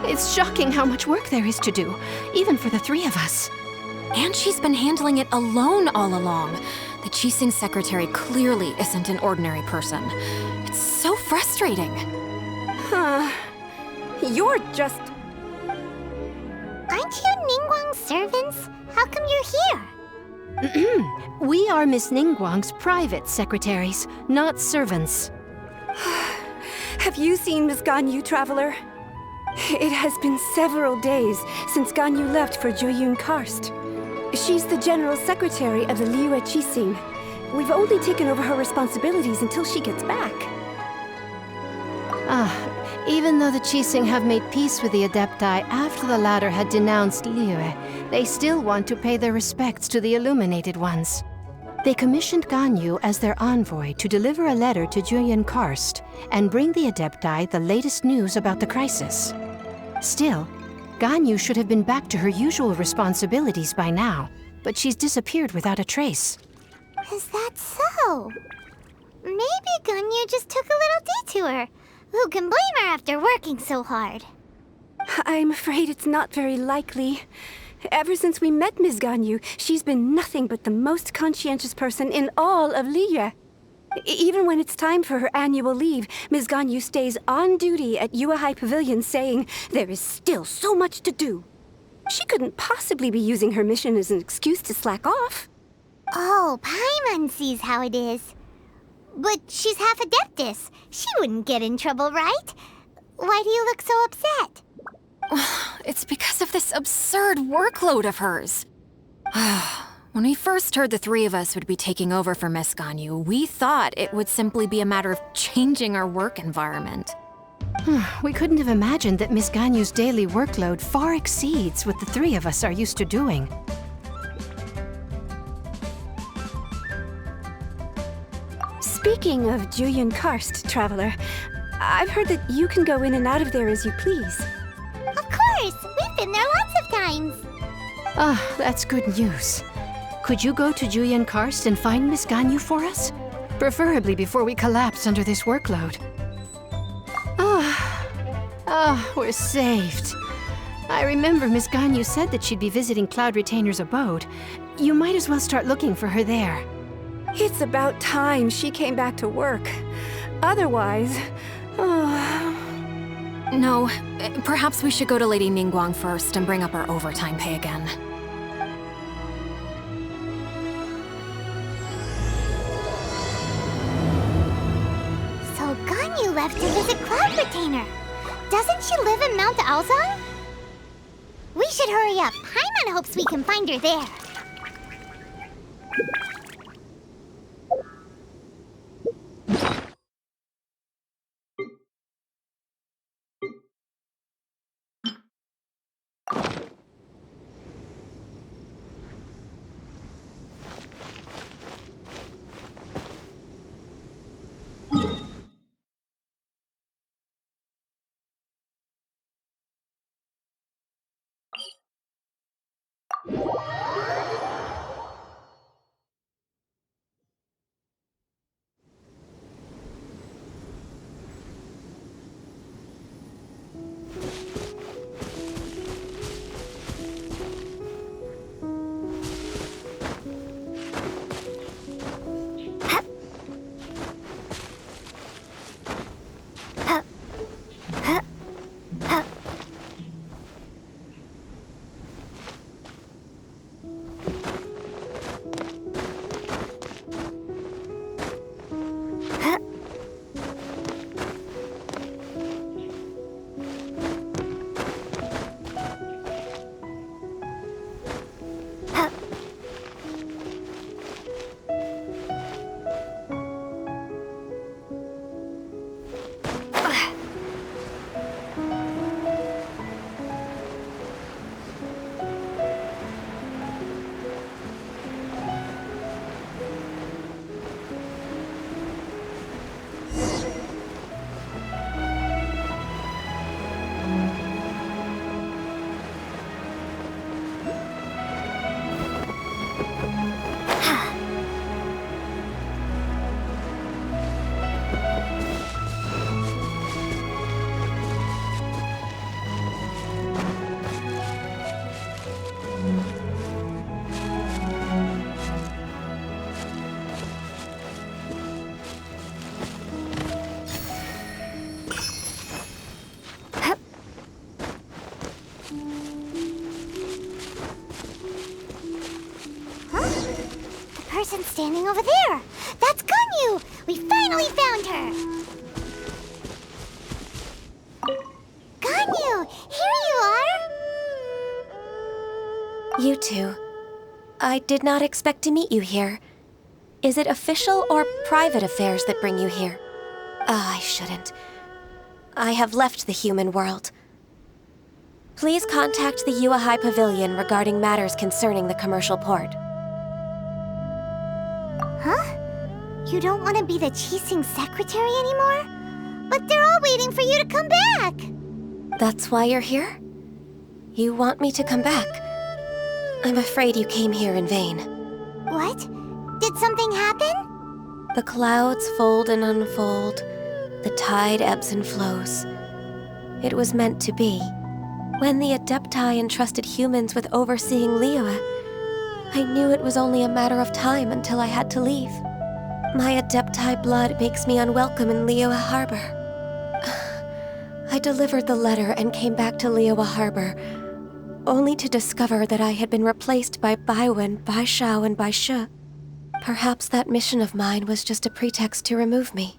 It's shocking how much work there is to do, even for the three of us. And she's been handling it alone all along. The Qixing secretary clearly isn't an ordinary person. It's so frustrating. You're just... Aren't you Ningguang's servants? How come you're here? We are Miss Ningguang's private secretaries, not servants. Have you seen Miss Ganyu, Traveler? It has been several days since Ganyu left for Juyun Karst. She's the general secretary of the Liyue Qixing. We've only taken over her responsibilities until she gets back. Even though the Qixing have made peace with the Adepti after the latter had denounced Liyue, they still want to pay their respects to the Illuminated Ones. They commissioned Ganyu as their envoy to deliver a letter to Juyun Karst and bring the Adepti the latest news about the crisis. Still, Ganyu should have been back to her usual responsibilities by now, but she's disappeared without a trace. Is that so? Maybe Ganyu just took a little detour. Who can blame her after working so hard? I'm afraid it's not very likely. Ever since we met Ms. Ganyu, she's been nothing but the most conscientious person in all of Liyue. Even when it's time for her annual leave, Ms. Ganyu stays on duty at Yuehai Pavilion saying there is still so much to do. She couldn't possibly be using her mission as an excuse to slack off. Oh, Paimon sees how it is. But she's half Adeptus. She wouldn't get in trouble, right? Why do you look so upset? It's because of this absurd workload of hers. When we first heard the three of us would be taking over for Miss Ganyu, we thought it would simply be a matter of changing our work environment. We couldn't have imagined that Miss Ganyu's daily workload far exceeds what the three of us are used to doing. Speaking of Juyun Karst, Traveler, I've heard that you can go in and out of there as you please. Of course! We've been there lots of times! That's good news. Could you go to Juyun Karst and find Miss Ganyu for us? Preferably before we collapse under this workload. We're saved. I remember Miss Ganyu said that she'd be visiting Cloud Retainer's abode. You might as well start looking for her there. It's about time she came back to work. Otherwise... No, perhaps we should go to Lady Ningguang first and bring up our overtime pay again. So Ganyu left to visit Cloud Retainer. Doesn't she live in Mount Aozang? We should hurry up. Paimon hopes we can find her there. standing over there. That's Ganyu! We finally found her! Ganyu, here you are! You two. I did not expect to meet you here. Is it official or private affairs that bring you here? I shouldn't. I have left the human world. Please contact the Yuehai Pavilion regarding matters concerning the commercial port. Huh? You don't want to be the Qixing secretary anymore? But they're all waiting for you to come back! That's why you're here? You want me to come back? I'm afraid you came here in vain. What? Did something happen? The clouds fold and unfold. The tide ebbs and flows. It was meant to be. When the Adepti entrusted humans with overseeing Liyue, I knew it was only a matter of time until I had to leave. My Adepti blood makes me unwelcome in Liyue Harbor. I delivered the letter and came back to Liyue Harbor, only to discover that I had been replaced by Baiwen, Baishao, and Baishe. Perhaps that mission of mine was just a pretext to remove me.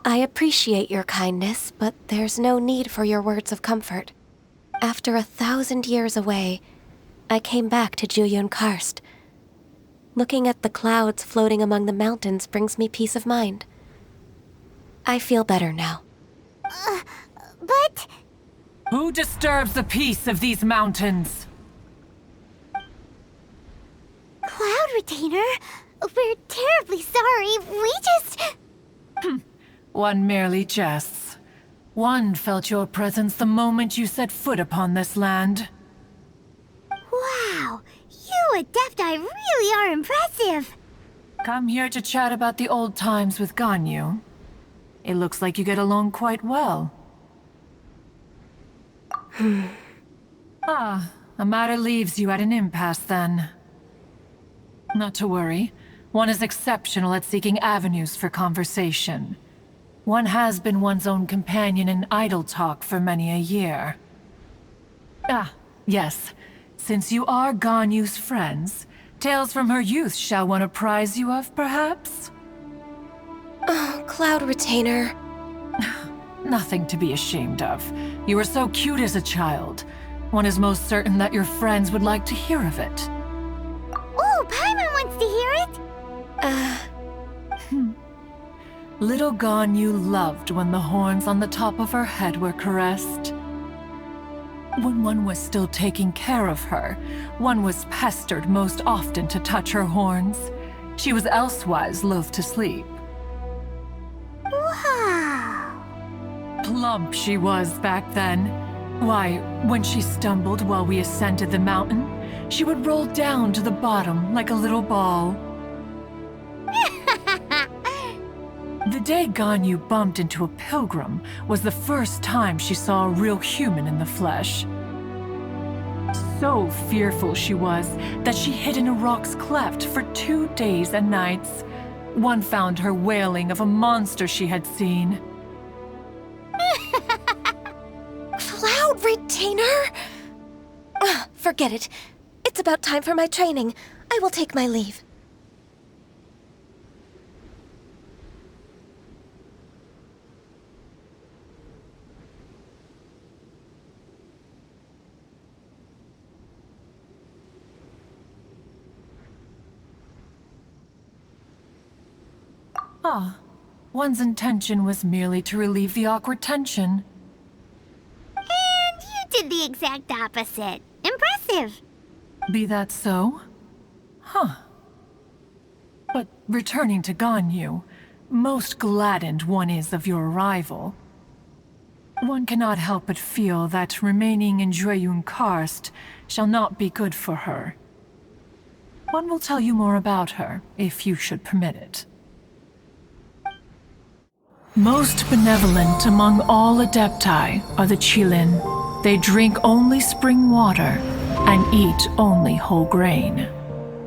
I appreciate your kindness, but there's no need for your words of comfort. After 1,000 years away, I came back to Jueyun Karst. Looking at the clouds floating among the mountains brings me peace of mind. I feel better now. But... Who disturbs the peace of these mountains? Cloud Retainer? We're terribly sorry. We just... One merely jests. One felt your presence the moment you set foot upon this land. Wow! You Adepti really are impressive! Come here to chat about the old times with Ganyu. It looks like you get along quite well. A matter leaves you at an impasse then. Not to worry. One is exceptional at seeking avenues for conversation. One has been one's own companion in idle talk for many a year. Yes. Since you are Ganyu's friends, tales from her youth shall one apprise you of, perhaps? Oh, Cloud Retainer. Nothing to be ashamed of. You were so cute as a child. One is most certain that your friends would like to hear of it. Oh, Paimon wants to hear it! Little Ganyu loved when the horns on the top of her head were caressed. When one was still taking care of her, one was pestered most often to touch her horns. She was elsewise loath to sleep. Wow! Plump she was back then. Why, when she stumbled while we ascended the mountain, she would roll down to the bottom like a little ball. The day Ganyu bumped into a pilgrim was the first time she saw a real human in the flesh. So fearful she was that she hid in a rock's cleft for 2 days and nights. One found her wailing of a monster she had seen. Cloud Retainer? Forget it. It's about time for my training. I will take my leave. One's intention was merely to relieve the awkward tension. And you did the exact opposite. Impressive! Be that so? But returning to Ganyu, most gladdened one is of your arrival. One cannot help but feel that remaining in Jueyun Karst shall not be good for her. One will tell you more about her, if you should permit it. Most benevolent among all Adepti are the Qilin. They drink only spring water and eat only whole grain.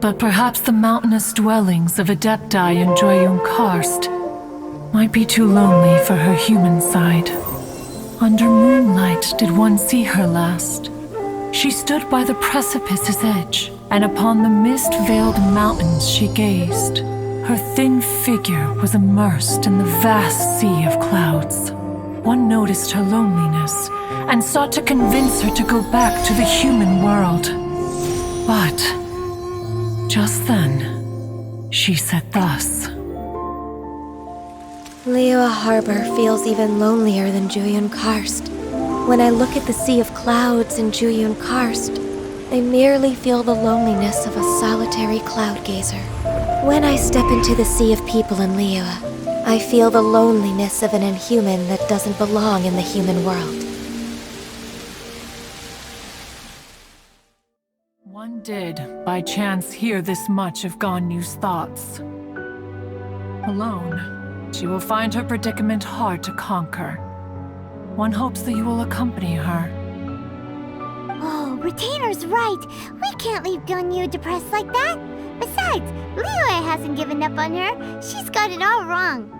But perhaps the mountainous dwellings of Adepti in Jueyun Karst might be too lonely for her human side. Under moonlight did one see her last. She stood by the precipice's edge, and upon the mist-veiled mountains she gazed. Her thin figure was immersed in the vast sea of clouds. One noticed her loneliness and sought to convince her to go back to the human world. But just then, she said thus. Liyue Harbor feels even lonelier than Jueyun Karst. When I look at the sea of clouds in Jueyun Karst, I merely feel the loneliness of a solitary cloud gazer. When I step into the sea of people in Liyue, I feel the loneliness of an inhuman that doesn't belong in the human world. One did, by chance, hear this much of Ganyu's thoughts. Alone, she will find her predicament hard to conquer. One hopes that you will accompany her. Oh, Retainer's right. We can't leave Ganyu depressed like that. Besides, Liyue hasn't given up on her. She's got it all wrong.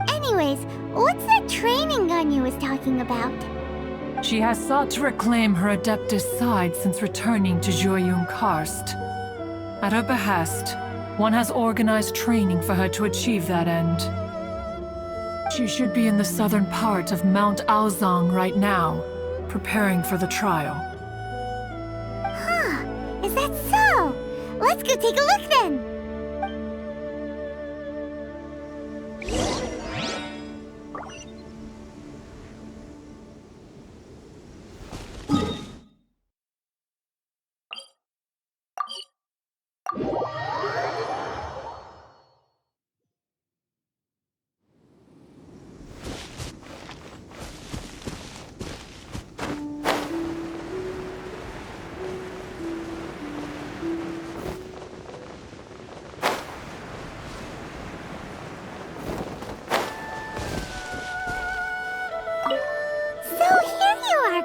Anyways, what's that training Ganyu was talking about? She has sought to reclaim her Adeptus side since returning to Jueyun Karst. At her behest, one has organized training for her to achieve that end. She should be in the southern part of Mount Aozang right now, preparing for the trial. Huh, is that so? Let's go take a look then!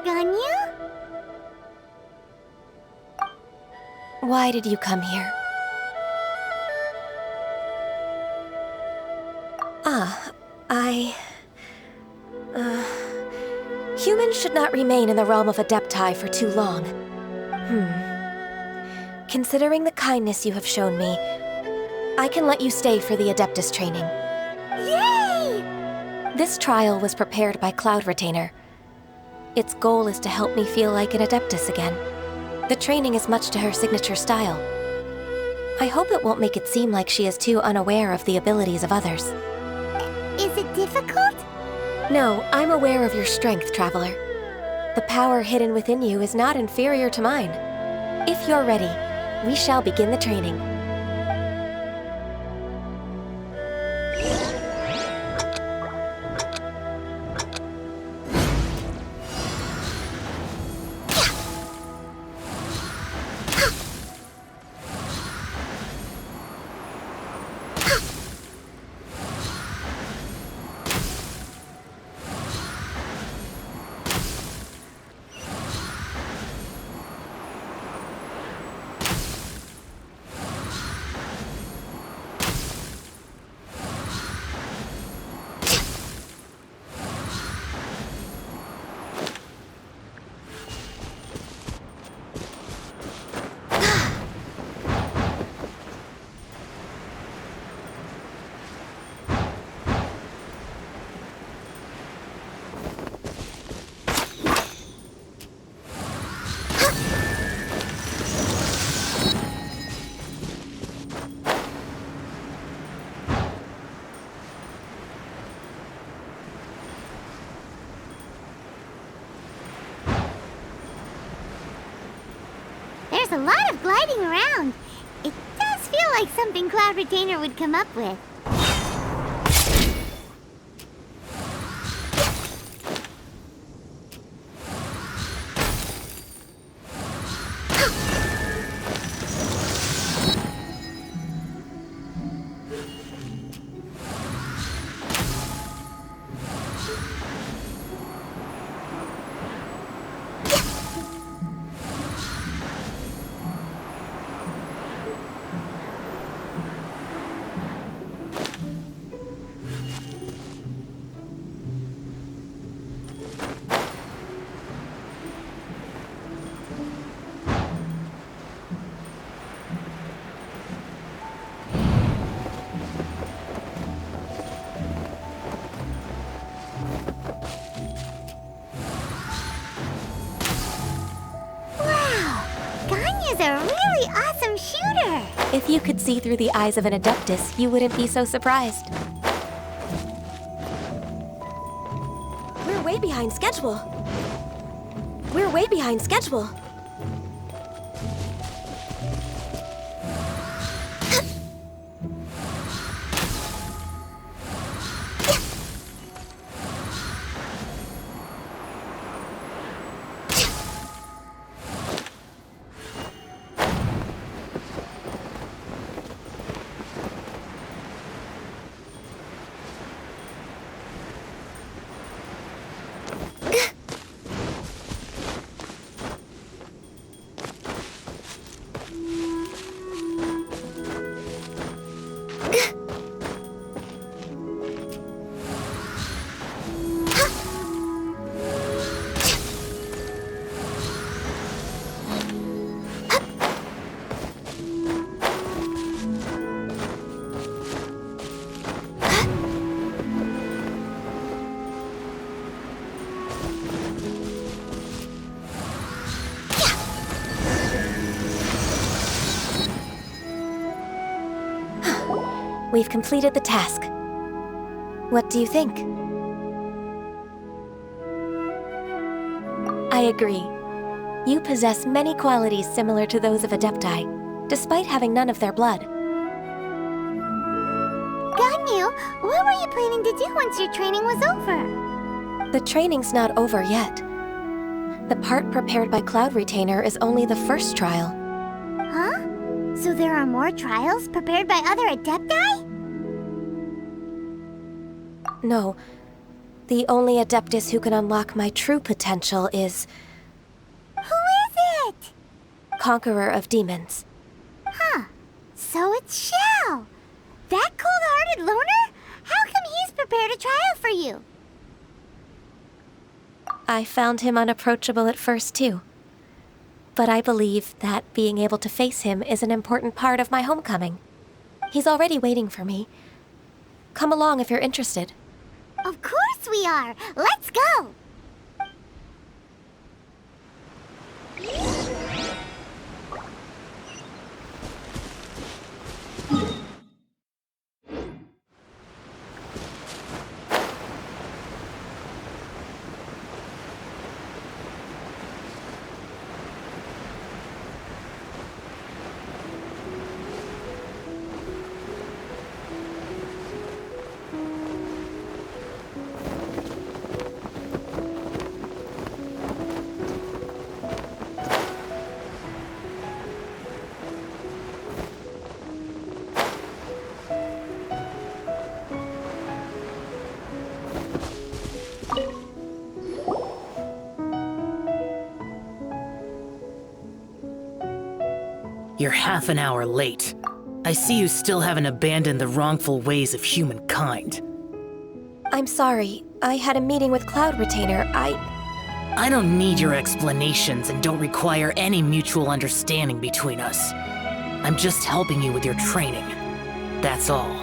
Ganyu? Why did you come here? Humans should not remain in the realm of Adepti for too long. Considering the kindness you have shown me, I can let you stay for the Adeptus training. Yay! This trial was prepared by Cloud Retainer. Its goal is to help me feel like an Adeptus again. The training is much to her signature style. I hope it won't make it seem like she is too unaware of the abilities of others. Is it difficult? No, I'm aware of your strength, Traveler. The power hidden within you is not inferior to mine. If you're ready, we shall begin the training. There's a lot of gliding around. It does feel like something Cloud Retainer would come up with. She's a really awesome shooter. If you could see through the eyes of an Adeptus, you wouldn't be so surprised. We're way behind schedule. We're way behind schedule. We've completed the task. What do you think? I agree. You possess many qualities similar to those of Adepti, despite having none of their blood. Ganyu, what were you planning to do once your training was over? The training's not over yet. The part prepared by Cloud Retainer is only the first trial. Huh? So there are more trials prepared by other Adepti? No. The only Adeptus who can unlock my true potential is... Who is it? Conqueror of Demons. Huh. So it's Xiao. That cold-hearted loner? How come he's prepared a trial for you? I found him unapproachable at first, too. But I believe that being able to face him is an important part of my homecoming. He's already waiting for me. Come along if you're interested. Of course we are! Let's go! You're half an hour late. I see you still haven't abandoned the wrongful ways of humankind. I'm sorry. I had a meeting with Cloud Retainer. I don't need your explanations and don't require any mutual understanding between us. I'm just helping you with your training. That's all.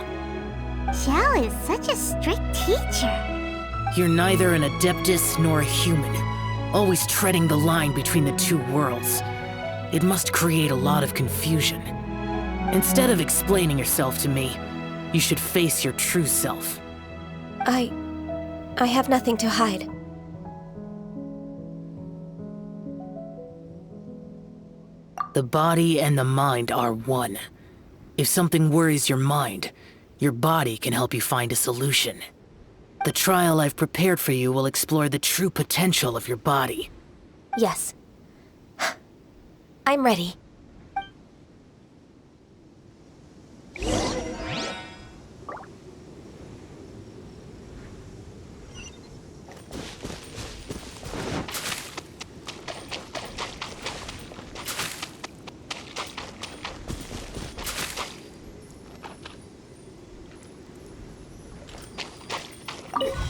Xiao is such a strict teacher. You're neither an Adeptus nor a human, always treading the line between the two worlds. It must create a lot of confusion. Instead of explaining yourself to me, you should face your true self. I have nothing to hide. The body and the mind are one. If something worries your mind, your body can help you find a solution. The trial I've prepared for you will explore the true potential of your body. Yes. I'm ready.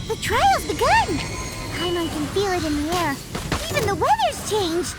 The trial's begun! Paimon can feel it in the air. Even the weather's changed.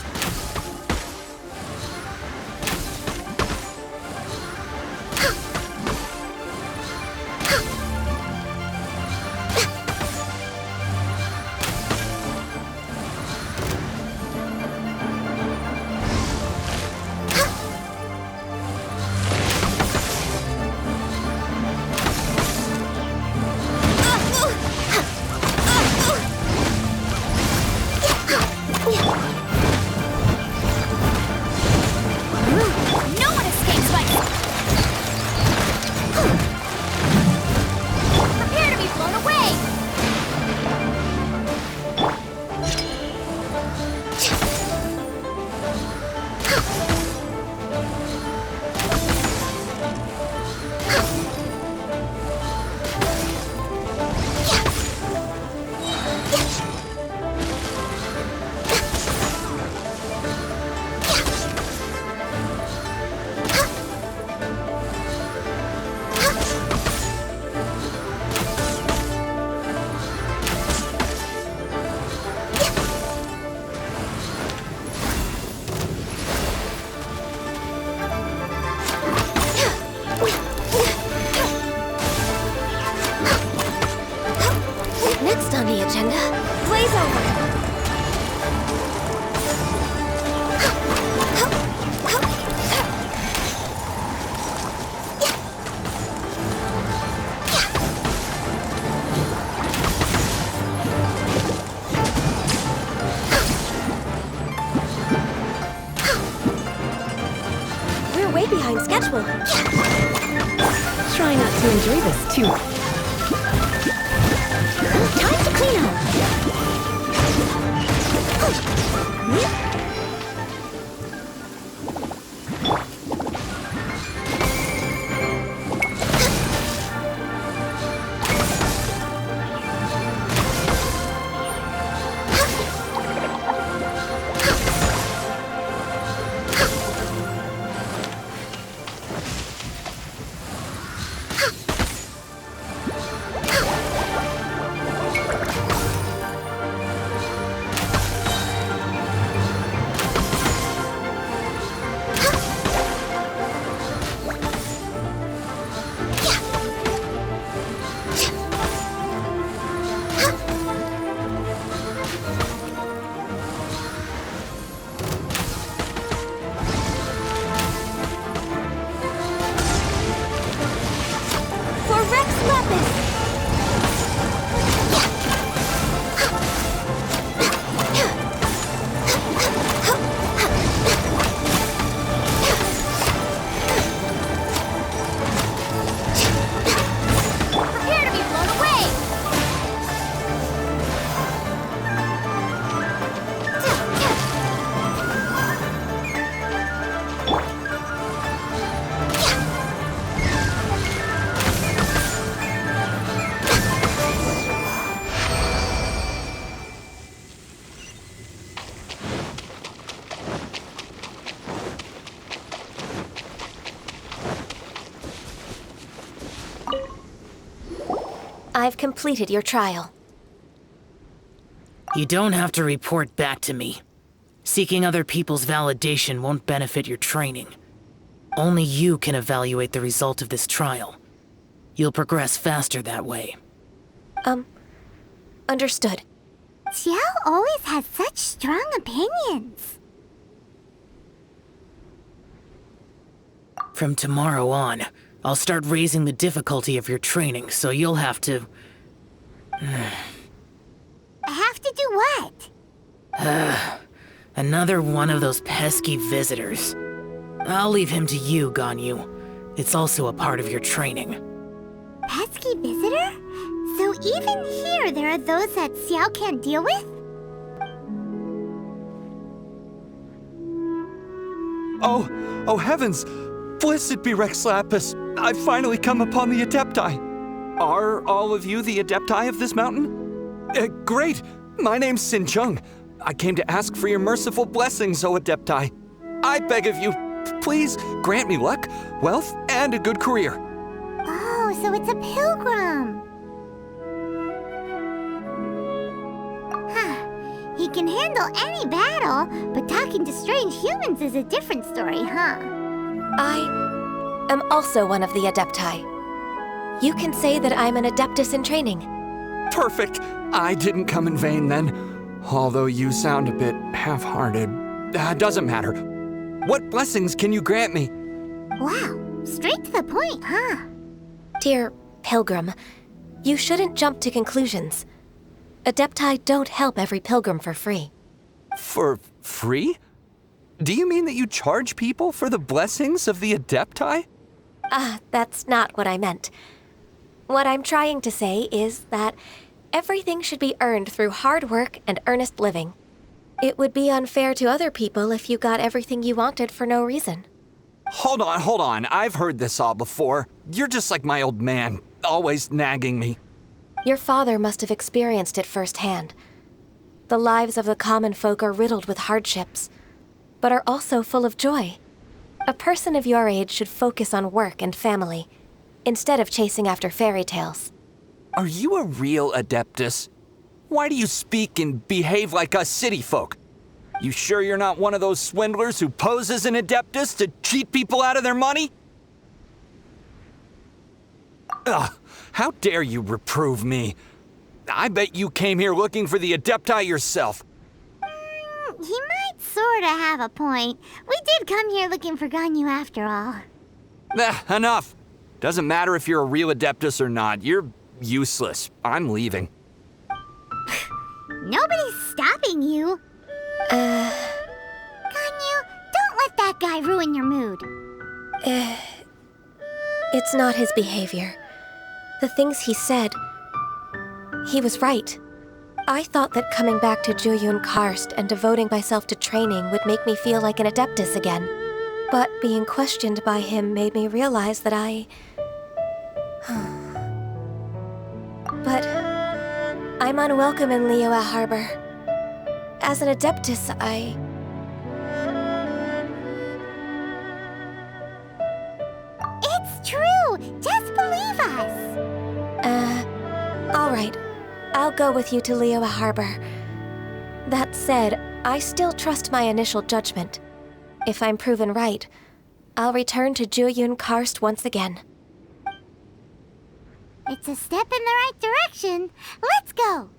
Next on the agenda, blaze over. We're way behind schedule. Try not to enjoy this too much. Time to clean up. I've completed your trial. You don't have to report back to me. Seeking other people's validation won't benefit your training. Only you can evaluate the result of this trial. You'll progress faster that way. Understood. Xiao always has such strong opinions. From tomorrow on, I'll start raising the difficulty of your training, so you'll have to... Have to do what? Another one of those pesky visitors. I'll leave him to you, Ganyu. It's also a part of your training. Pesky visitor? So even here there are those that Xiao can't deal with? Oh heavens! Blessed be Rex Lapis! I've finally come upon the Adepti! Are all of you the Adepti of this mountain? Great! My name's Sin Chung. I came to ask for your merciful blessings, O Adepti. I beg of you, please grant me luck, wealth, and a good career. Oh, so it's a pilgrim. Huh. He can handle any battle, but talking to strange humans is a different story, huh? I am also one of the Adepti. You can say that I'm an Adeptus in training. Perfect! I didn't come in vain then. Although you sound a bit half-hearted. Doesn't matter. What blessings can you grant me? Wow, straight to the point, huh? Dear Pilgrim, you shouldn't jump to conclusions. Adepti don't help every pilgrim for free. For free? Do you mean that you charge people for the blessings of the Adepti? That's not what I meant. What I'm trying to say is that everything should be earned through hard work and earnest living. It would be unfair to other people if you got everything you wanted for no reason. Hold on. I've heard this all before. You're just like my old man, always nagging me. Your father must have experienced it firsthand. The lives of the common folk are riddled with hardships, but are also full of joy. A person of your age should focus on work and family, instead of chasing after fairy tales. Are you a real Adeptus? Why do you speak and behave like us city folk? You sure you're not one of those swindlers who pose as an Adeptus to cheat people out of their money? Ugh, how dare you reprove me? I bet you came here looking for the Adepti yourself. He might sorta have a point. We did come here looking for Ganyu after all. Enough. Doesn't matter if you're a real Adeptus or not. You're useless. I'm leaving. Nobody's stopping you. Ganyu, don't let that guy ruin your mood. It's not his behavior. The things he said, he was right. I thought that coming back to Jueyun Karst and devoting myself to training would make me feel like an Adeptus again. But being questioned by him made me realize that But I'm unwelcome in Liyue Harbor. As an Adeptus, It's true! Just believe us! All right. I'll go with you to Liyue Harbor. That said, I still trust my initial judgment. If I'm proven right, I'll return to Jueyun Karst once again. It's a step in the right direction. Let's go!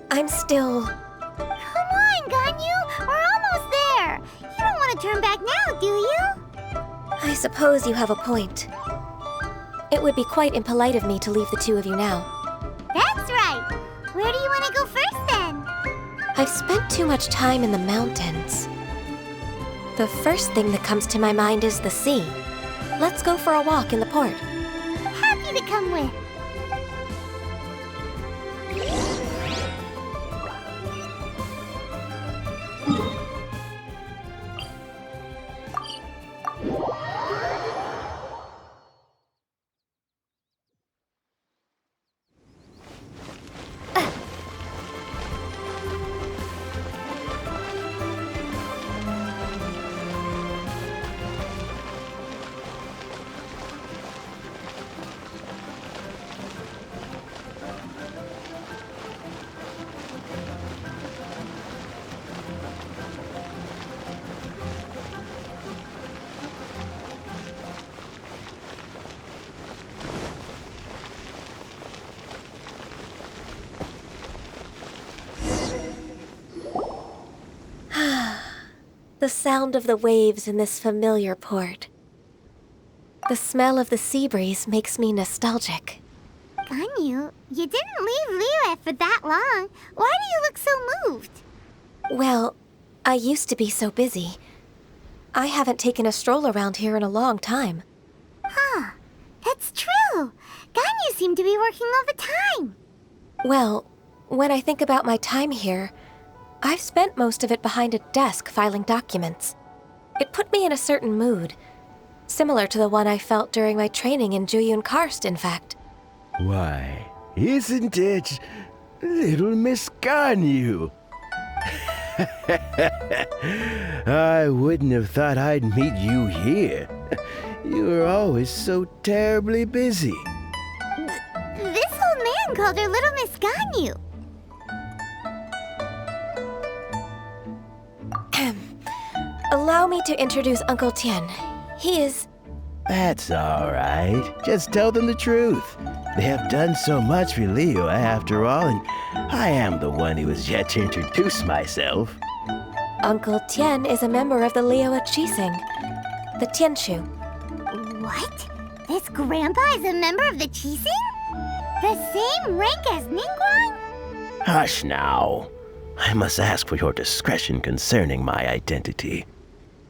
I'm still... Come on, Ganyu! We're almost there! You don't want to turn back now, do you? I suppose you have a point. It would be quite impolite of me to leave the two of you now. That's right! Where do you want to go first, then? I've spent too much time in the mountains. The first thing that comes to my mind is the sea. Let's go for a walk in the port. Happy to come with. The sound of the waves in this familiar port. The smell of the sea breeze makes me nostalgic. Ganyu, you didn't leave Liyue for that long. Why do you look so moved? Well, I used to be so busy. I haven't taken a stroll around here in a long time. Huh, that's true. Ganyu seemed to be working all the time. Well, when I think about my time here, I've spent most of it behind a desk filing documents. It put me in a certain mood, similar to the one I felt during my training in Jueyun Karst, in fact. Why, isn't it little Miss Ganyu? I wouldn't have thought I'd meet you here. You were always so terribly busy. This old man called her Little Miss Ganyu. Allow me to introduce Uncle Tian. He is... That's all right. Just tell them the truth. They have done so much for Liyue after all, and I am the one who has yet to introduce myself. Uncle Tian is a member of the Liyue Qixing, the Tianshu. What? This grandpa is a member of the Qixing? The same rank as Ningguang? Hush now. I must ask for your discretion concerning my identity.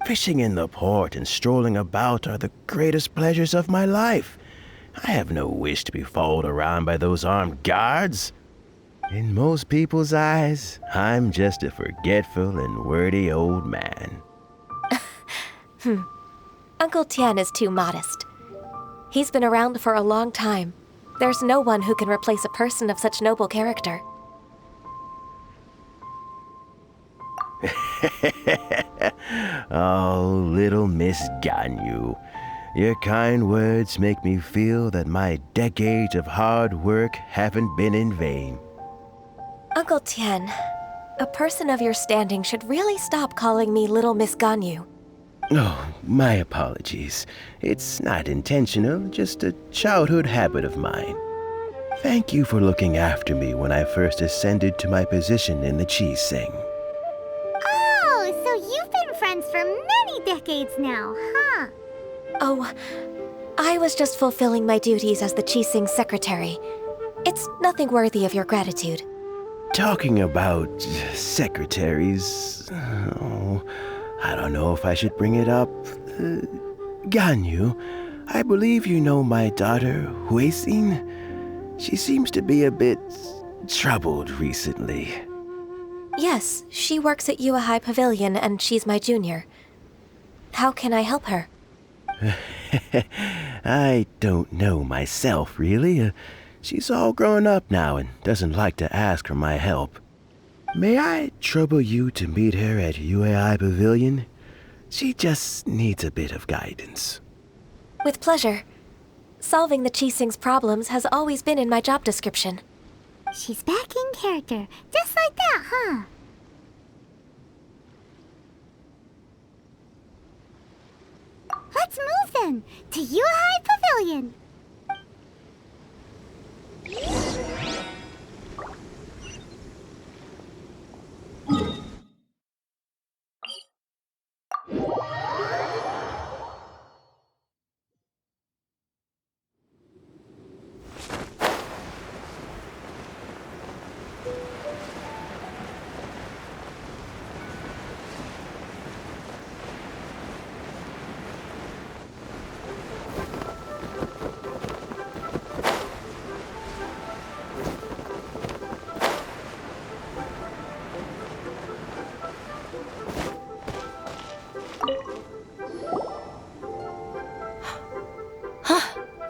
Fishing in the port and strolling about are the greatest pleasures of my life. I have no wish to be followed around by those armed guards. In most people's eyes, I'm just a forgetful and wordy old man. Uncle Tian is too modest. He's been around for a long time. There's no one who can replace a person of such noble character. Oh, little Miss Ganyu. Your kind words make me feel that my decades of hard work haven't been in vain. Uncle Tian, a person of your standing should really stop calling me Little Miss Ganyu. Oh, my apologies. It's not intentional, just a childhood habit of mine. Thank you for looking after me when I first ascended to my position in the Qi-Sing. Oh, so you've been friends for many decades now, huh? Oh, I was just fulfilling my duties as the Qi-Sing secretary. It's nothing worthy of your gratitude. Talking about secretaries, I don't know if I should bring it up. Ganyu, I believe you know my daughter, Huixin. She seems to be a bit troubled recently. Yes, she works at Yua High Pavilion and she's my junior. How can I help her? I don't know myself, really. She's all grown up now and doesn't like to ask for my help. May I trouble you to meet her at UAI Pavilion? She just needs a bit of guidance. With pleasure. Solving the Qi-Sing's problems has always been in my job description. She's back in character, just like that, huh? Let's move then, to Yuhai Pavilion.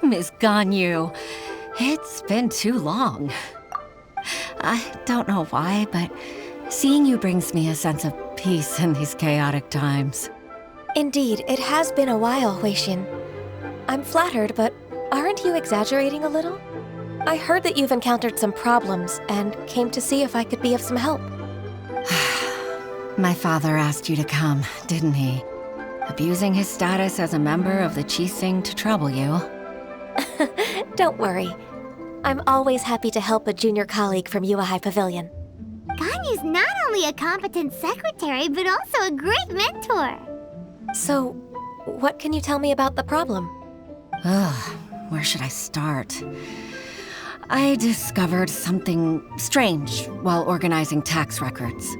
Miss Ganyu, it's been too long. I don't know why, but seeing you brings me a sense of peace in these chaotic times. Indeed, it has been a while, Huixin. I'm flattered, but aren't you exaggerating a little? I heard that you've encountered some problems and came to see if I could be of some help. My father asked you to come, didn't he? Abusing his status as a member of the Qi-Sing to trouble you. Don't worry. I'm always happy to help a junior colleague from Yua High Pavilion. Ganyu's not only a competent secretary, but also a great mentor. So, what can you tell me about the problem? Where should I start? I discovered something strange while organizing tax records.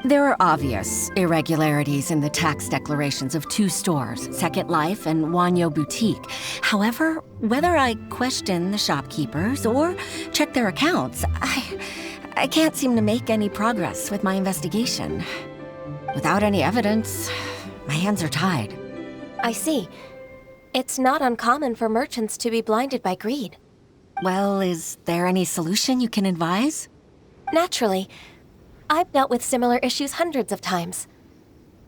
There are obvious irregularities in the tax declarations of two stores, Second Life and Wanyo Boutique. However, whether I question the shopkeepers or check their accounts, I can't seem to make any progress with my investigation. Without any evidence, my hands are tied. I see. It's not uncommon for merchants to be blinded by greed. Well, is there any solution you can advise? Naturally. I've dealt with similar issues hundreds of times.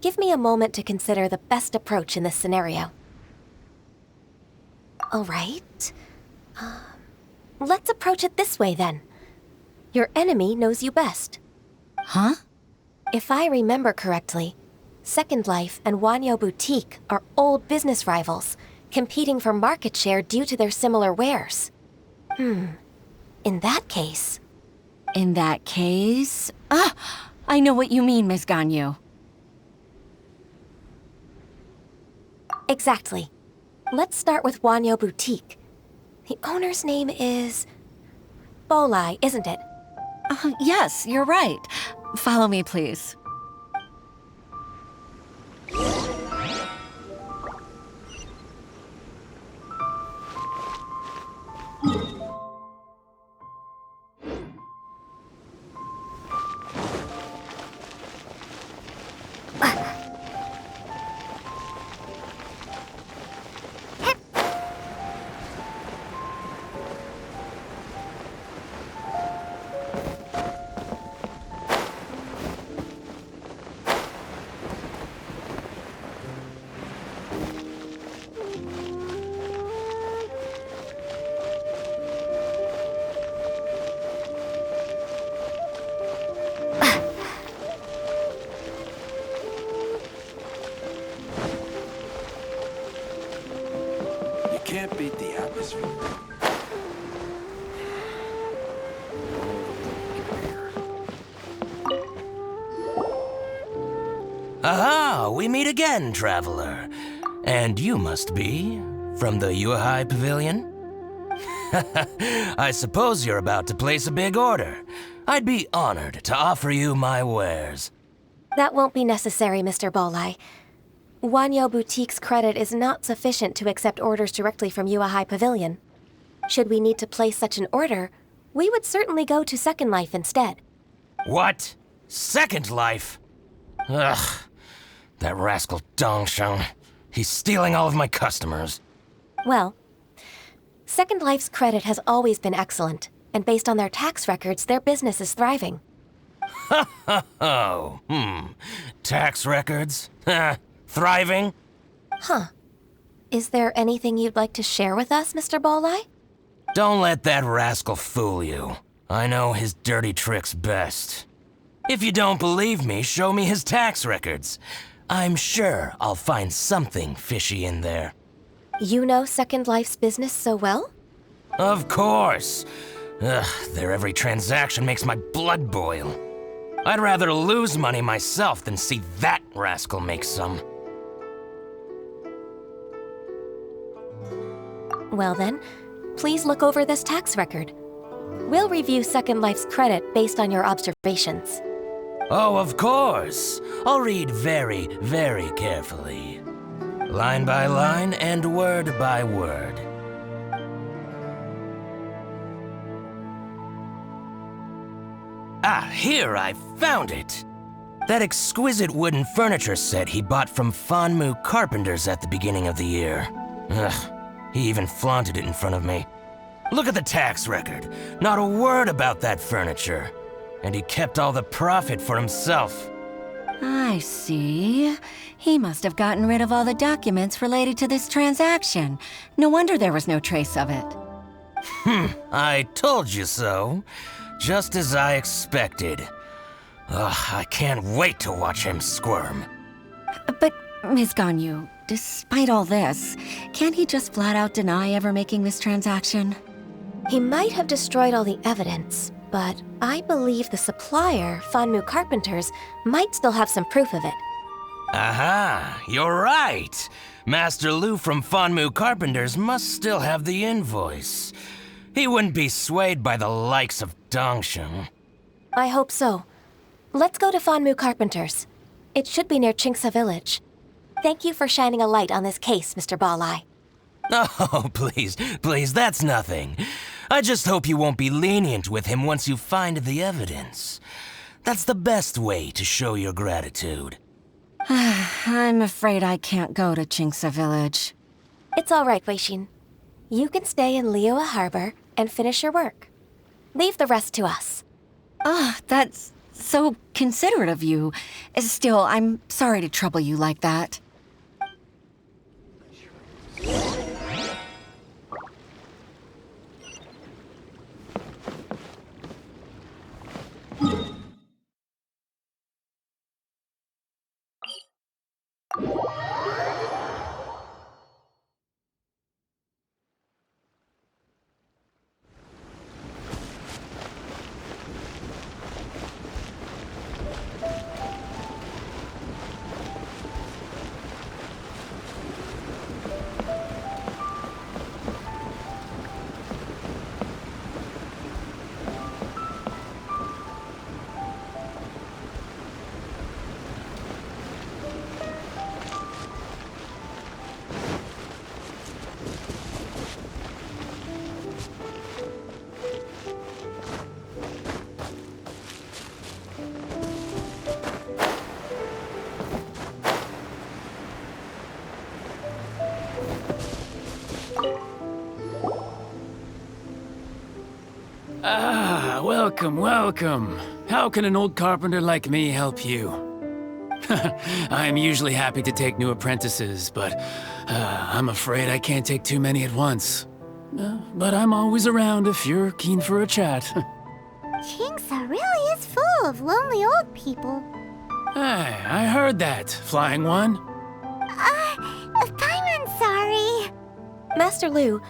Give me a moment to consider the best approach in this scenario. All right. Let's approach it this way, then. Your enemy knows you best. Huh? If I remember correctly, Second Life and Wanyo Boutique are old business rivals, competing for market share due to their similar wares. In that case... In that case... I know what you mean, Miss Ganyu. Exactly. Let's start with Wanyo Boutique. The owner's name is... Bolai, isn't it? Yes, you're right. Follow me, please. Aha, we meet again, traveler. And you must be from the Yuehai Pavilion? I suppose you're about to place a big order. I'd be honored to offer you my wares. That won't be necessary, Mr. Bolai. Wanyo Boutique's credit is not sufficient to accept orders directly from Yuehai Pavilion. Should we need to place such an order, we would certainly go to Second Life instead. What? Second Life? Ugh. That rascal Dongsheng. He's stealing all of my customers. Well, Second Life's credit has always been excellent, and based on their tax records, their business is thriving. Oh, tax records? Thriving? Huh. Is there anything you'd like to share with us, Mr. Bolai? Don't let that rascal fool you. I know his dirty tricks best. If you don't believe me, show me his tax records. I'm sure I'll find something fishy in there. You know Second Life's business so well? Of course. Ugh, their every transaction makes my blood boil. I'd rather lose money myself than see that rascal make some. Well then, please look over this tax record. We'll review Second Life's credit based on your observations. Oh, of course. I'll read very, very carefully. Line by line and word by word. Ah, here, I found it. That exquisite wooden furniture set he bought from Fanmu Carpenters at the beginning of the year. Ugh, he even flaunted it in front of me. Look at the tax record. Not a word about that furniture. And he kept all the profit for himself. I see. He must have gotten rid of all the documents related to this transaction. No wonder there was no trace of it. I told you so. Just as I expected. Ugh, I can't wait to watch him squirm. But, Ms. Ganyu, despite all this, can't he just flat out deny ever making this transaction? He might have destroyed all the evidence, but I believe the supplier, Fanmu Carpenters, might still have some proof of it. Aha, you're right. Master Lu from Fanmu Carpenters must still have the invoice. He wouldn't be swayed by the likes of Dongsheng. I hope so. Let's go to Fanmu Carpenters. It should be near Chingsa Village. Thank you for shining a light on this case, Mr. Balai. Oh, please, that's nothing. I just hope you won't be lenient with him once you find the evidence. That's the best way to show your gratitude. I'm afraid I can't go to Chingsa Village. It's all right, Weishin. You can stay in Liyue Harbor and finish your work. Leave the rest to us. That's so considerate of you. Still, I'm sorry to trouble you like that. Welcome. How can an old carpenter like me help you? I'm usually happy to take new apprentices, but I'm afraid I can't take too many at once. But I'm always around if you're keen for a chat. Chingsa really is full of lonely old people. Hey, I heard that, Flying One. I'm sorry. Master Lu,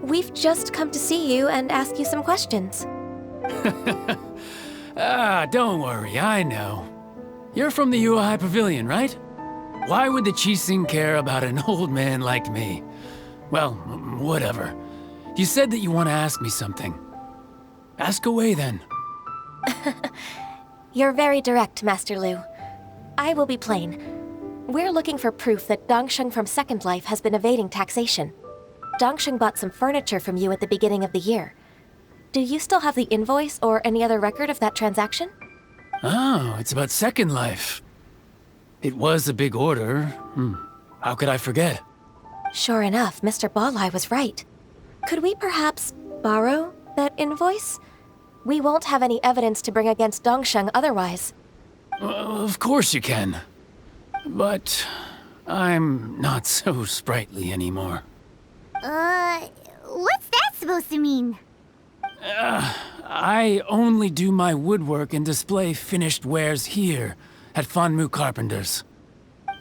we've just come to see you and ask you some questions. Don't worry, I know. You're from the UI Pavilion, right? Why would the Qixing care about an old man like me? Well, whatever. You said that you want to ask me something. Ask away, then. You're very direct, Master Lu. I will be plain. We're looking for proof that Dongsheng from Second Life has been evading taxation. Dongsheng bought some furniture from you at the beginning of the year. Do you still have the invoice or any other record of that transaction? Oh, it's about Second Life. It was a big order. How could I forget? Sure enough, Mr. Balai was right. Could we perhaps borrow that invoice? We won't have any evidence to bring against Dongsheng otherwise. Of course you can. But I'm not so sprightly anymore. What's that supposed to mean? I only do my woodwork and display finished wares here at Fanmu Carpenter's.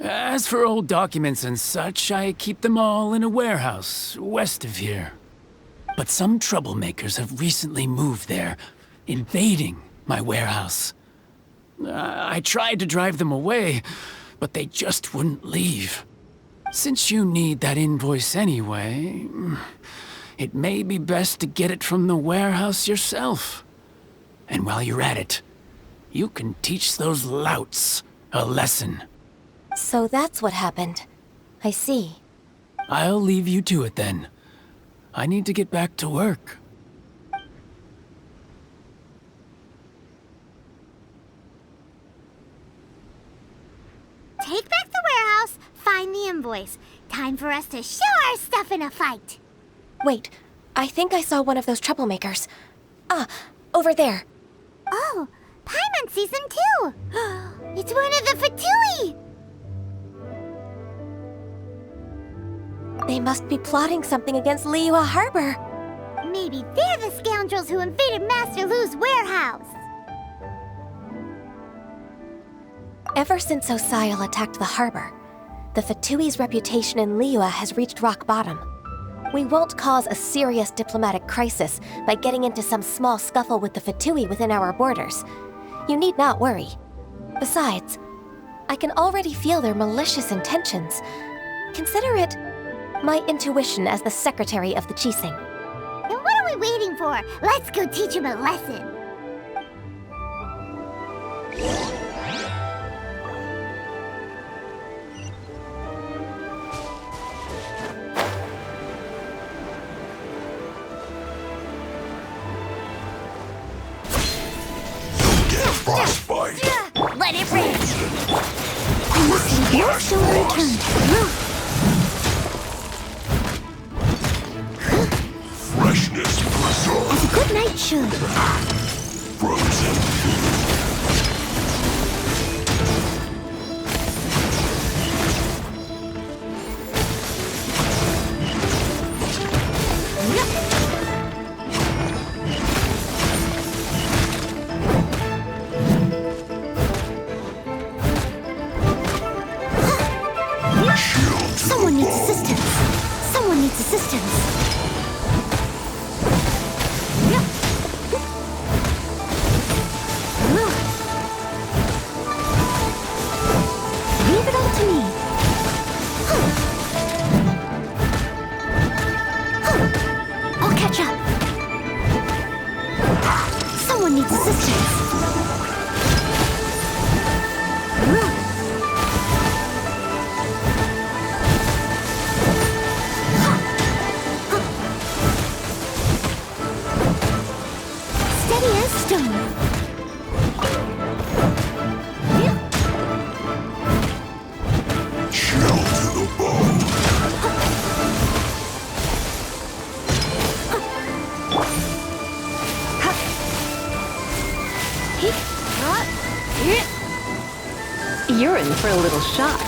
As for old documents and such, I keep them all in a warehouse west of here. But some troublemakers have recently moved there, invading my warehouse. I tried to drive them away, but they just wouldn't leave. Since you need that invoice anyway, it may be best to get it from the warehouse yourself. And while you're at it, you can teach those louts a lesson. So that's what happened. I see. I'll leave you to it then. I need to get back to work. Take back the warehouse, find the invoice. Time for us to show our stuff in a fight. Wait, I think I saw one of those troublemakers. Ah, over there. Oh, Paimon sees them too. It's one of the Fatui. They must be plotting something against Liyue Harbor. Maybe they're the scoundrels who invaded Master Lu's warehouse. Ever since Osial attacked the harbor, the Fatui's reputation in Liyue has reached rock bottom. We won't cause a serious diplomatic crisis by getting into some small scuffle with the Fatui within our borders. You need not worry. Besides, I can already feel their malicious intentions. Consider it my intuition as the secretary of the Qixing. Then what are we waiting for? Let's go teach him a lesson. Frostbite! Let it rip! I must leave no stone unturned. Freshness preserved. As a good knight should. Frozen. Someone needs assistance. Someone needs assistance. Leave it all to me. I'll catch up. Someone needs assistance. Steady as stone. Chill to the bone. You're in for a little shock.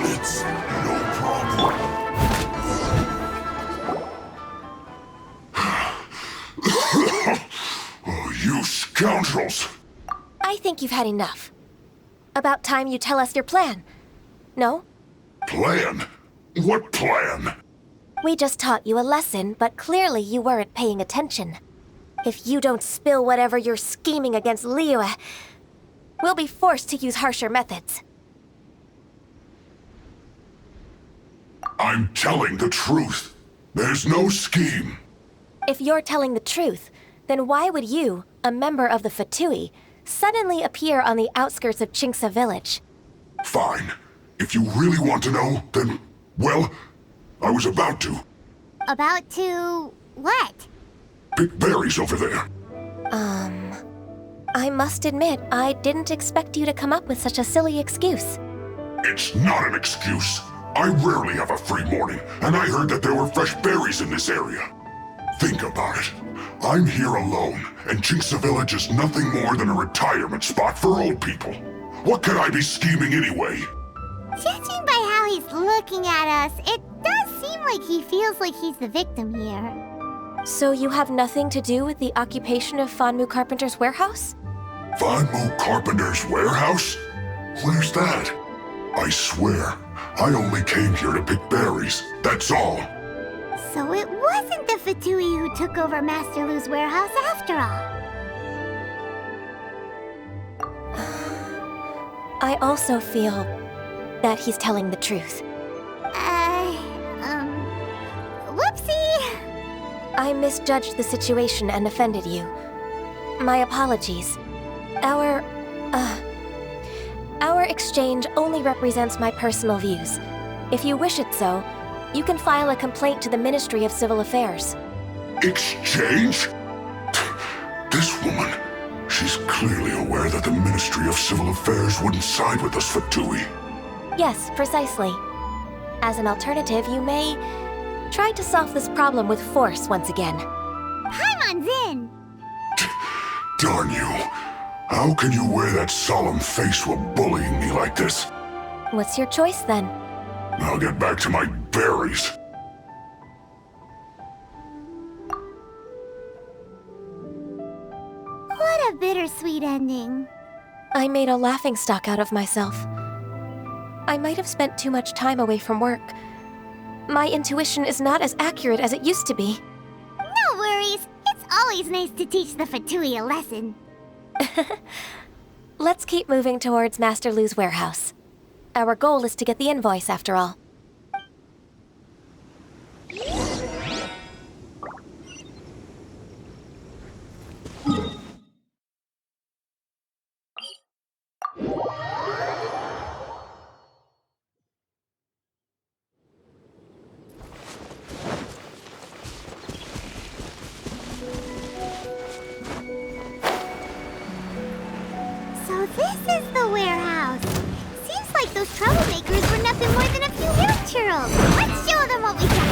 It's no problem. Oh, you scoundrels! I think you've had enough. About time you tell us your plan. No? Plan? What plan? We just taught you a lesson, but clearly you weren't paying attention. If you don't spill whatever you're scheming against Liyue, we'll be forced to use harsher methods. I'm telling the truth. There's no scheme. If you're telling the truth, then why would you, a member of the Fatui, suddenly appear on the outskirts of Chinksa village? Fine. If you really want to know, then, well, I was about to. About to... what? Pick berries over there. I must admit, I didn't expect you to come up with such a silly excuse. It's not an excuse. I rarely have a free morning, and I heard that there were fresh berries in this area. Think about it. I'm here alone, and Chinksa Village is nothing more than a retirement spot for old people. What could I be scheming anyway? Judging by how he's looking at us, it does seem like he feels like he's the victim here. So you have nothing to do with the occupation of Fanmu Carpenter's warehouse? Fanmu Carpenter's warehouse? Where's that? I swear, I only came here to pick berries, that's all. So it wasn't the Fatui who took over Master Lu's warehouse after all. I also feel that he's telling the truth. Whoopsie! I misjudged the situation and offended you. My apologies. Our exchange only represents my personal views. If you wish it so, you can file a complaint to the Ministry of Civil Affairs. Exchange? This woman, she's clearly aware that the Ministry of Civil Affairs wouldn't side with us, Fatui. Yes, precisely. As an alternative, you may try to solve this problem with force once again. Paimon's in! Darn you. How can you wear that solemn face while bullying me like this? What's your choice, then? I'll get back to my berries. What a bittersweet ending. I made a laughingstock out of myself. I might have spent too much time away from work. My intuition is not as accurate as it used to be. No worries. It's always nice to teach the Fatui a lesson. Let's keep moving towards Master Lu's warehouse. Our goal is to get the invoice, after all. So this is the warehouse. Seems like those troublemakers were nothing more than a few hill churls. Let's show them what we got.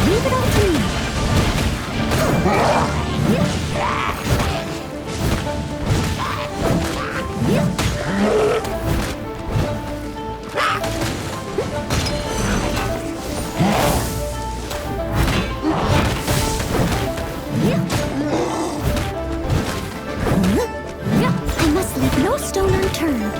Leave it all to me. I must leave no stone unturned.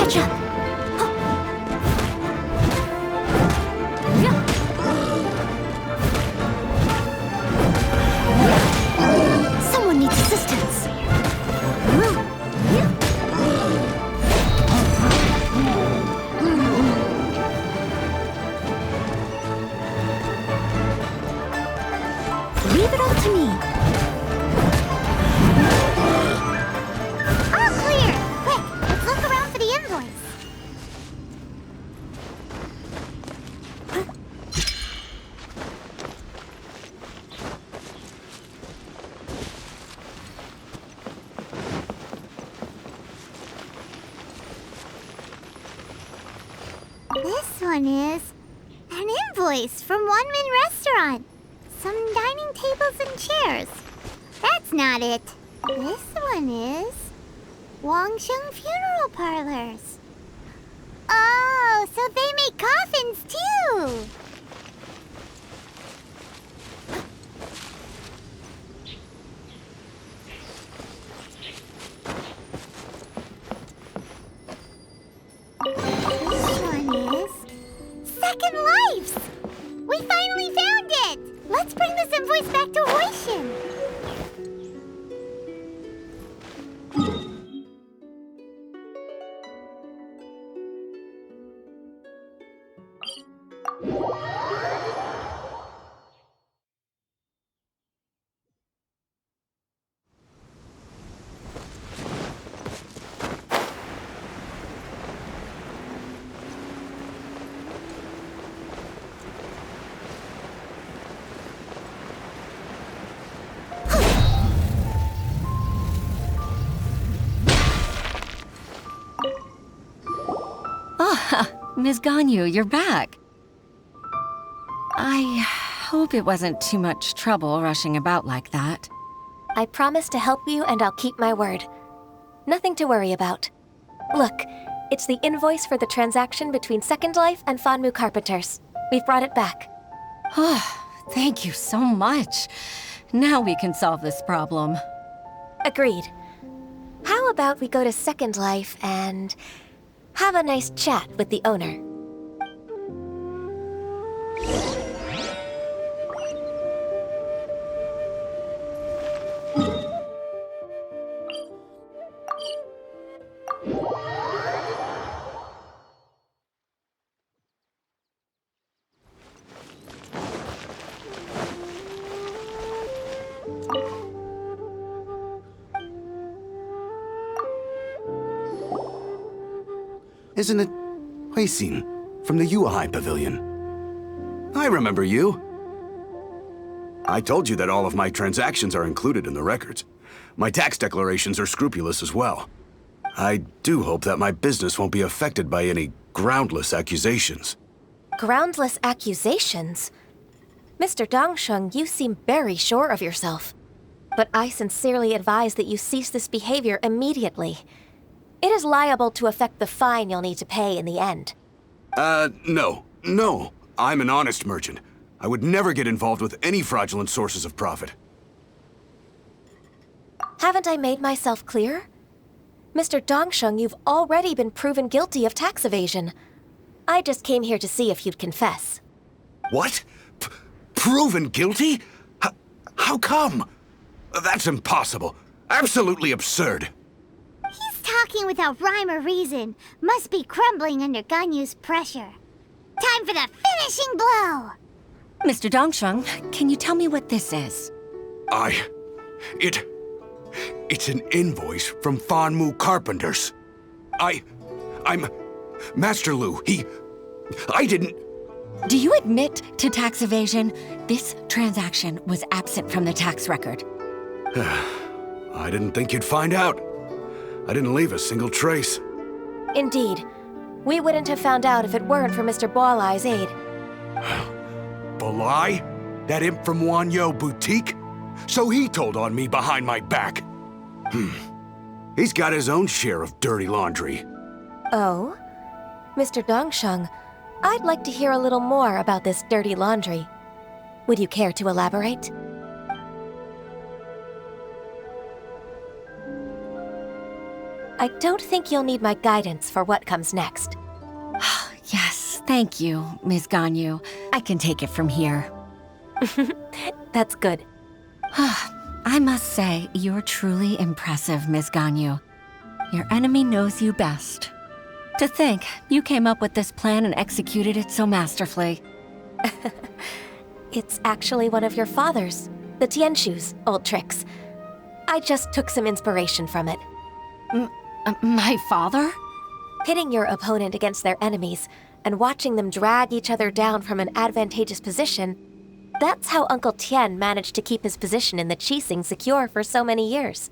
catch up. Someone needs assistance. Leave it all to me. All clear! Quick, let's look around for the invoice. This one is an invoice from One Min Restaurant. Some dining tables and chairs. That's not it. This one is Wangsheng Funeral Parlors. Oh, so they make coffins too. This one is Second Lives. We finally found it. Let's bring this invoice back to Hoishin. Ms. Ganyu, you're back. I hope it wasn't too much trouble rushing about like that. I promise to help you and I'll keep my word. Nothing to worry about. Look, it's the invoice for the transaction between Second Life and Fanmu Carpenters. We've brought it back. Oh, thank you so much. Now we can solve this problem. Agreed. How about we go to Second Life and have a nice chat with the owner? Isn't it Huixin from the Yuehai Pavilion? I remember you. I told you that all of my transactions are included in the records. My tax declarations are scrupulous as well. I do hope that my business won't be affected by any groundless accusations. Groundless accusations? Mr. Dongsheng, you seem very sure of yourself. But I sincerely advise that you cease this behavior immediately. It is liable to affect the fine you'll need to pay in the end. No. I'm an honest merchant. I would never get involved with any fraudulent sources of profit. Haven't I made myself clear? Mr. Dongsheng, you've already been proven guilty of tax evasion. I just came here to see if you'd confess. What? Proven guilty? How come? That's impossible. Absolutely absurd. He's talking without rhyme or reason. Must be crumbling under Ganyu's pressure. Time for the finishing blow! Mr. Dongsheng, can you tell me what this is? It's an invoice from Fanmu Carpenters. I'm Master Lu. I didn't... Do you admit to tax evasion? This transaction was absent from the tax record. I didn't think you'd find out. I didn't leave a single trace. Indeed. We wouldn't have found out if it weren't for Mr. Boalai's aid. Boalai? That imp from Wanyo Boutique? So he told on me behind my back. He's got his own share of dirty laundry. Oh? Mr. Dongsheng, I'd like to hear a little more about this dirty laundry. Would you care to elaborate? I don't think you'll need my guidance for what comes next. Yes, thank you, Ms. Ganyu. I can take it from here. That's good. I must say, you're truly impressive, Ms. Ganyu. Your enemy knows you best. To think, you came up with this plan and executed it so masterfully. It's actually one of your father's, the Tianshu's, old tricks. I just took some inspiration from it. My father? Pitting your opponent against their enemies and watching them drag each other down from an advantageous position, that's how Uncle Tien managed to keep his position in the Qixing secure for so many years.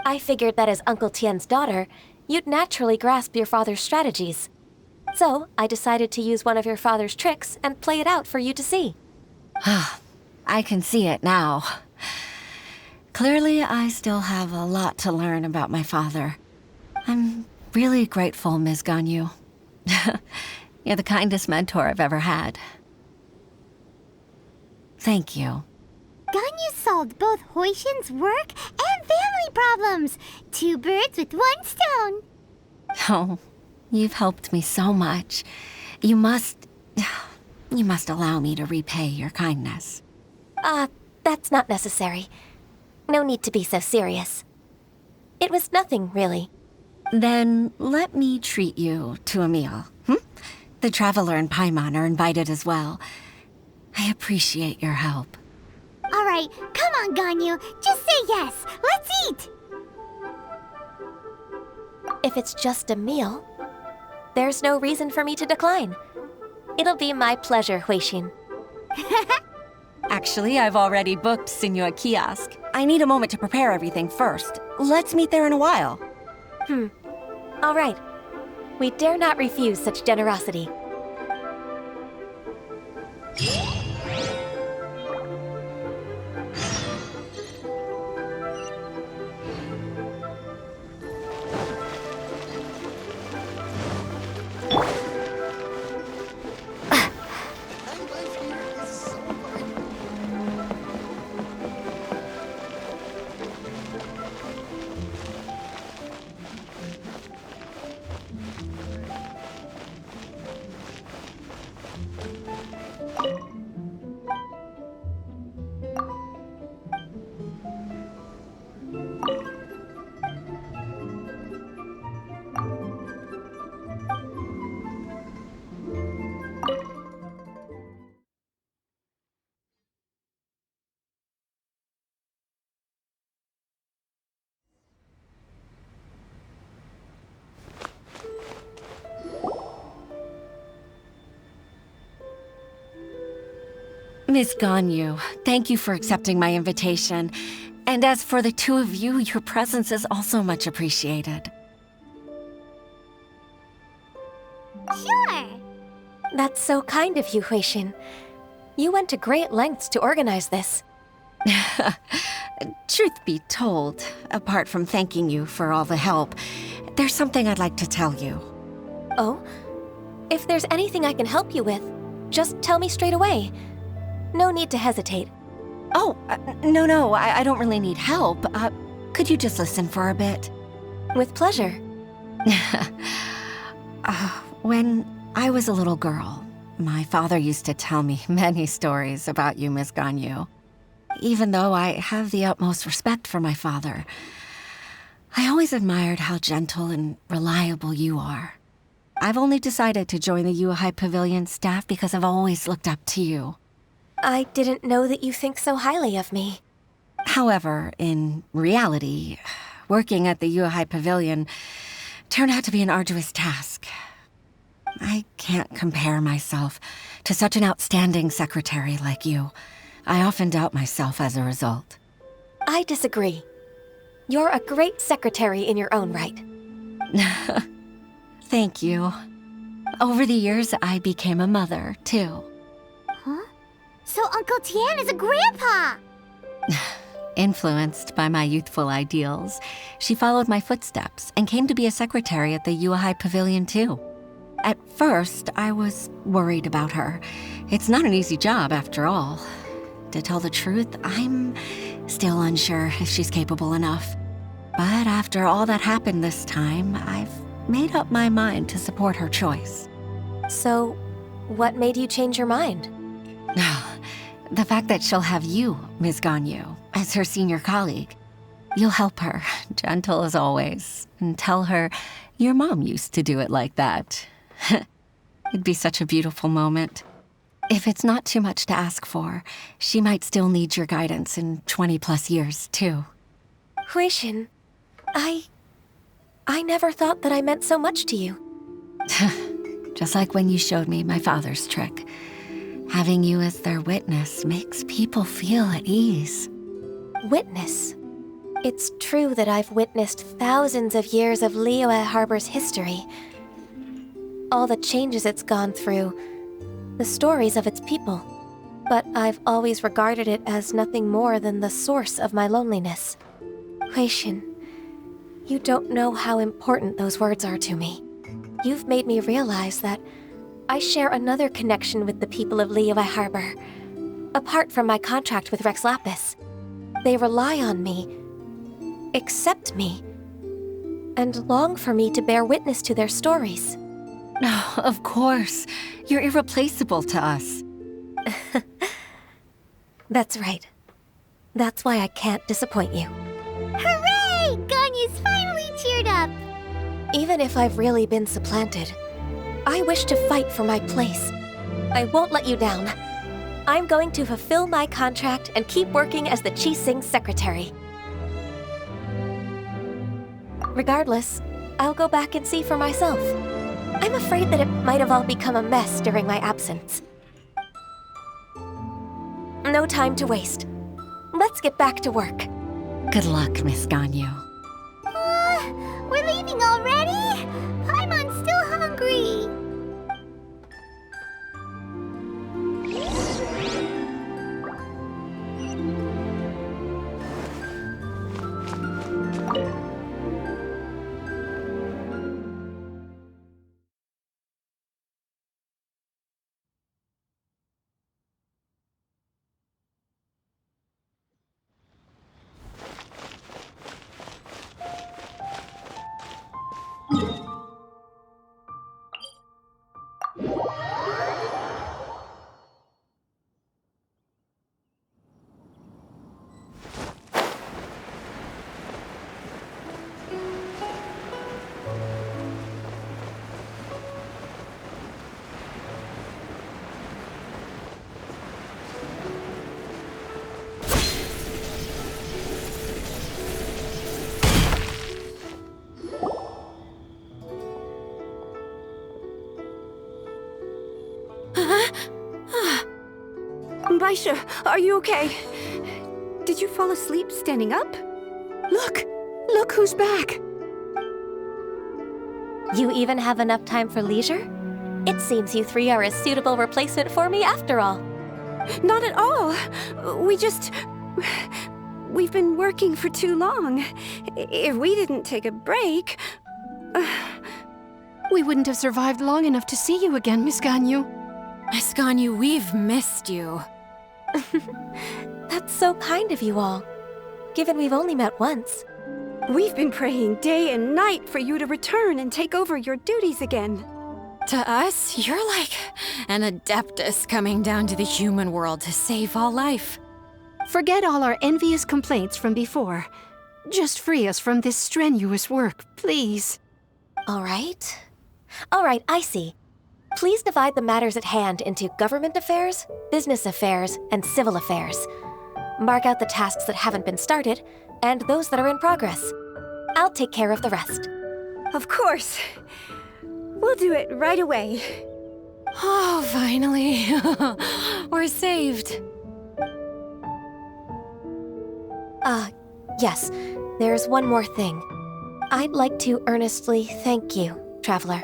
I figured that as Uncle Tien's daughter, you'd naturally grasp your father's strategies. So I decided to use one of your father's tricks and play it out for you to see. I can see it now. Clearly, I still have a lot to learn about my father. I'm really grateful, Ms. Ganyu. You're the kindest mentor I've ever had. Thank you. Ganyu solved both Huixin's work and family problems. 2 birds with 1 stone. Oh, you've helped me so much. You must allow me to repay your kindness. That's not necessary. No need to be so serious. It was nothing, really. Then let me treat you to a meal. The Traveler and Paimon are invited as well. I appreciate your help. All right, come on, Ganyu. Just say yes. Let's eat. If it's just a meal, there's no reason for me to decline. It'll be my pleasure, Huixin. Actually, I've already booked Senua Kiosk. I need a moment to prepare everything first. Let's meet there in a while. All right. We dare not refuse such generosity. Miss Ganyu, thank you for accepting my invitation. And as for the 2 of you, your presence is also much appreciated. Sure. That's so kind of you, Huixin. You went to great lengths to organize this. Truth be told, apart from thanking you for all the help, there's something I'd like to tell you. Oh? If there's anything I can help you with, just tell me straight away. No need to hesitate. Oh, no, I don't really need help. Could you just listen for a bit? With pleasure. When I was a little girl, my father used to tell me many stories about you, Miss Ganyu. Even though I have the utmost respect for my father, I always admired how gentle and reliable you are. I've only decided to join the Yuhai Pavilion staff because I've always looked up to you. I didn't know that you think so highly of me. However, in reality, working at the Yuhai Pavilion turned out to be an arduous task. I can't compare myself to such an outstanding secretary like you. I often doubt myself as a result. I disagree. You're a great secretary in your own right. Thank you. Over the years, I became a mother, too. Huh? So Uncle Tien is a grandpa! Influenced by my youthful ideals, she followed my footsteps and came to be a secretary at the Yuhai Pavilion, too. At first, I was worried about her. It's not an easy job, after all. To tell the truth, I'm still unsure if she's capable enough. But after all that happened this time, I've made up my mind to support her choice. So, what made you change your mind? The fact that she'll have you, Ms. Ganyu, as her senior colleague. You'll help her, gentle as always, and tell her your mom used to do it like that. It'd be such a beautiful moment. If it's not too much to ask for, she might still need your guidance in 20+ years, too. Huixin, I never thought that I meant so much to you. Just like when you showed me my father's trick. Having you as their witness makes people feel at ease. Witness? It's true that I've witnessed thousands of years of Liyue Harbor's history. All the changes it's gone through, the stories of its people. But I've always regarded it as nothing more than the source of my loneliness. Huixin, you don't know how important those words are to me. You've made me realize that I share another connection with the people of Liyue Harbor. Apart from my contract with Rex Lapis, they rely on me, accept me, and long for me to bear witness to their stories. Oh, of course. You're irreplaceable to us. That's right. That's why I can't disappoint you. Hooray! Ganyu's finally cheered up! Even if I've really been supplanted, I wish to fight for my place. I won't let you down. I'm going to fulfill my contract and keep working as the Qixing secretary. Regardless, I'll go back and see for myself. I'm afraid that it might have all become a mess during my absence. No time to waste. Let's get back to work. Good luck, Miss Ganyu. We're leaving already? Paimon's still hungry. Baisha, are you okay? Did you fall asleep standing up? Look! Look who's back! You even have enough time for leisure? It seems you three are a suitable replacement for me after all. Not at all. We've been working for too long. If we didn't take a break... We wouldn't have survived long enough to see you again, Miss Ganyu. Miss Ganyu, we've missed you. That's so kind of you all, given we've only met once. We've been praying day and night for you to return and take over your duties again. To us, you're like an adeptus coming down to the human world to save all life. Forget all our envious complaints from before. Just free us from this strenuous work, please. All right, I see. Please divide the matters at hand into government affairs, business affairs, and civil affairs. Mark out the tasks that haven't been started, and those that are in progress. I'll take care of the rest. Of course. We'll do it right away. Oh, finally. We're saved. Yes, there's one more thing. I'd like to earnestly thank you, Traveler.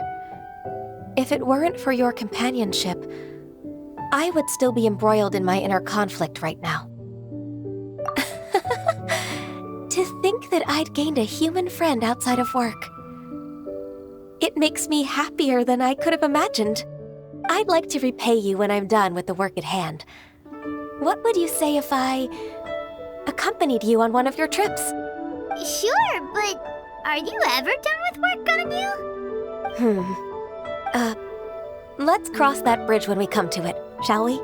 If it weren't for your companionship, I would still be embroiled in my inner conflict right now. To think that I'd gained a human friend outside of work. It makes me happier than I could have imagined. I'd like to repay you when I'm done with the work at hand. What would you say if I accompanied you on one of your trips? Sure, but are you ever done with work, Ganyu? Let's cross that bridge when we come to it, shall we?